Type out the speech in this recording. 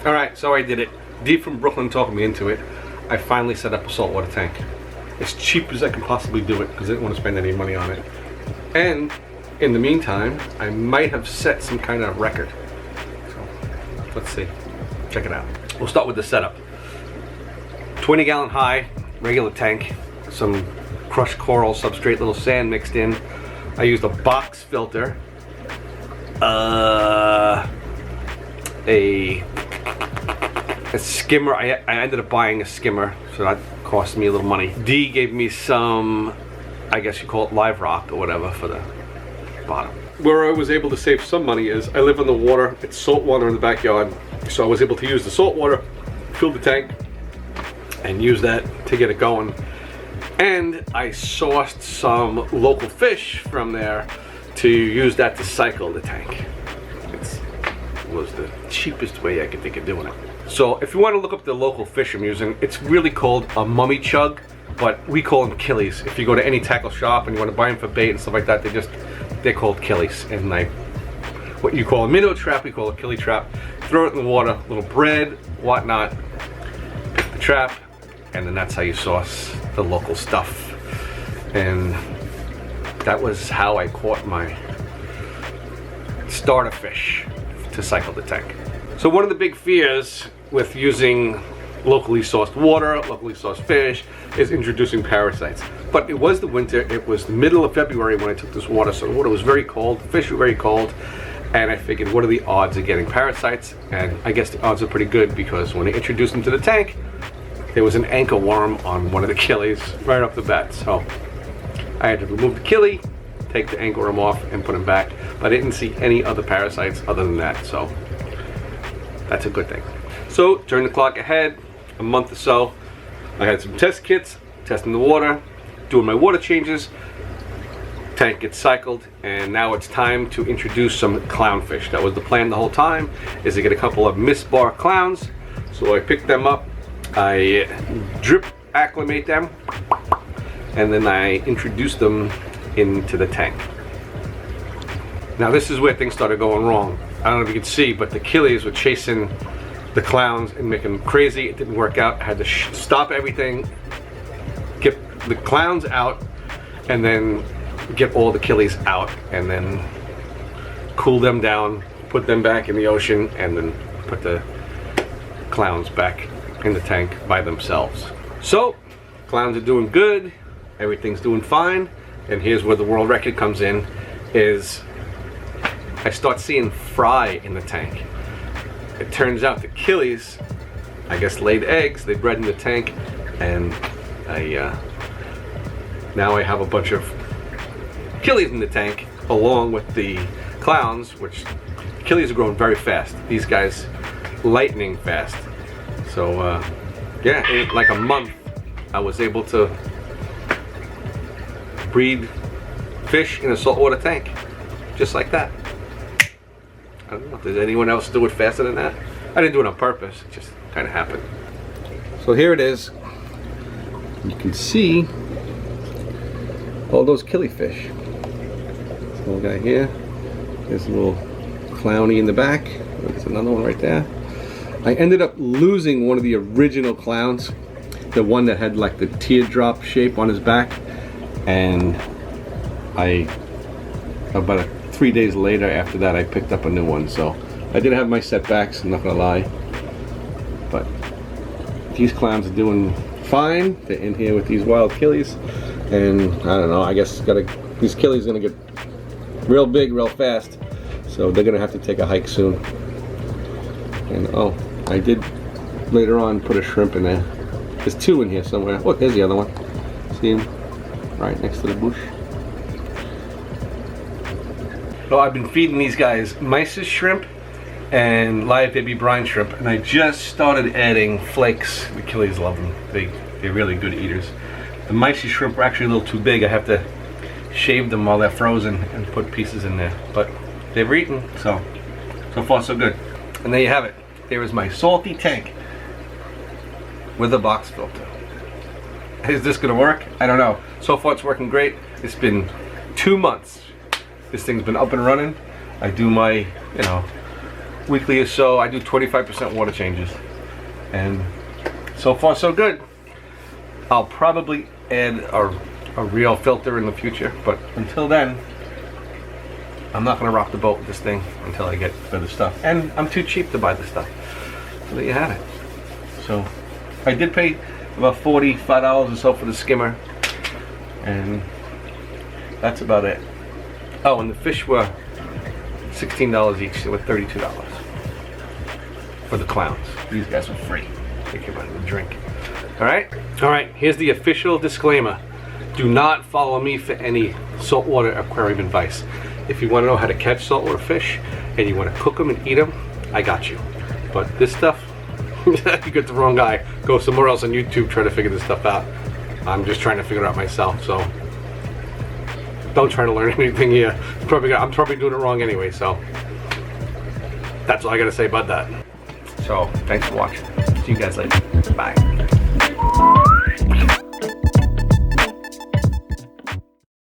Alright, so I did it. Dee from Brooklyn talked me into it. I finally set up a saltwater tank. As cheap as I can possibly do it because I didn't want to spend any money on it. And in the meantime, I might have set some kind of record. So let's see. Check it out. We'll start with the setup. 20 gallon high, regular tank. Some crushed coral substrate, little sand mixed in. I used a box filter. A skimmer. I ended up buying a skimmer, so that cost me a little money. Dee gave me some, I guess you call it live rock or whatever for the bottom. Where I was able to save some money is I live on the water. It's salt water in the backyard, so I was able to use the salt water, fill the tank, and use that to get it going. And I sourced some local fish from there to use that to cycle the tank. It was the cheapest way I could think of doing it. So if you want to look up the local fish I'm using, it's really called a mummy chug, but we call them killies. If you go to any tackle shop and you want to buy them for bait and stuff like that, they're called killies. And like what you call a minnow trap, we call a killie trap. Throw it in the water, little bread, whatnot, pick the trap, and then that's how you source the local stuff. And that was how I caught my starter fish to cycle the tank. So one of the big fears with using locally sourced water, locally sourced fish, is introducing parasites. But it was the winter, it was the middle of February when I took this water, so the water was very cold, fish were very cold, and I figured, what are the odds of getting parasites? And I guess the odds are pretty good, because when I introduced them to the tank, there was an anchor worm on one of the killies right off the bat. So I had to remove the killie, take the anchor worm off, and put him back. But I didn't see any other parasites other than that, so that's a good thing. So turn the clock ahead a month or so. I had some test kits, testing the water, doing my water changes. Tank gets cycled, and now it's time to introduce some clownfish. That was the plan the whole time, is to get a couple of mist bar clowns. So I picked them up, I drip acclimate them, and then I introduce them into the tank. Now this is where things started going wrong. I don't know if you can see, but the killies were chasing the clowns and making them crazy. It didn't work out. I had to stop everything, get the clowns out, and then get all the killies out, and then cool them down, put them back in the ocean, and then put the clowns back in the tank by themselves. So clowns are doing good, everything's doing fine, and here's where the world record comes in, is I start seeing fry in the tank. It turns out the killies, I guess, laid eggs, they bred in the tank, and now I have a bunch of killies in the tank along with the clowns, which killies are growing very fast. These guys, lightning fast. So yeah, in like a month I was able to breed fish in a saltwater tank, just like that. I don't know, did anyone else do it faster than that? I didn't do it on purpose, it just kind of happened. So here it is. You can see all those killifish. This little guy here. There's a little clowny in the back. There's another one right there. I ended up losing one of the original clowns, the one that had like the teardrop shape on his back, and about 3 days later after that I picked up a new one. So I did have my setbacks, I'm not gonna lie, but these clowns are doing fine. They're in here with these wild killies, and I don't know, I guess these killies are gonna get real big real fast, so they're gonna have to take a hike soon. And oh, I did later on put a shrimp in there. There's two in here somewhere. Oh, there's the other one. See him? Right next to the bush. So I've been feeding these guys mysis shrimp and live baby brine shrimp, and I just started adding flakes. The killies love them. They're really good eaters. The mysis shrimp are actually a little too big. I have to shave them while they're frozen and put pieces in there. But they've eaten, so far so good. And there you have it. There is my salty tank with a box filter. Is this gonna work? I don't know. So far it's working great. It's been 2 months. This thing's been up and running. I do my, weekly or so. I do 25% water changes, and so far so good. I'll probably add a real filter in the future, but until then, I'm not going to rock the boat with this thing until I get better stuff. And I'm too cheap to buy this stuff. So there you have it. So I did pay about $45 or so for the skimmer, and that's about it. Oh, and the fish were $16 each. They were $32 for the clowns. These guys were free. Take your money to drink. All right. Here's the official disclaimer. Do not follow me for any saltwater aquarium advice. If you want to know how to catch saltwater fish and you want to cook them and eat them, I got you. But this stuff, you get the wrong guy. Go somewhere else on YouTube, try to figure this stuff out. I'm just trying to figure it out myself, so don't try to learn anything here. I'm probably doing it wrong anyway, so that's all I gotta say about that. So thanks for watching. See you guys later. Bye.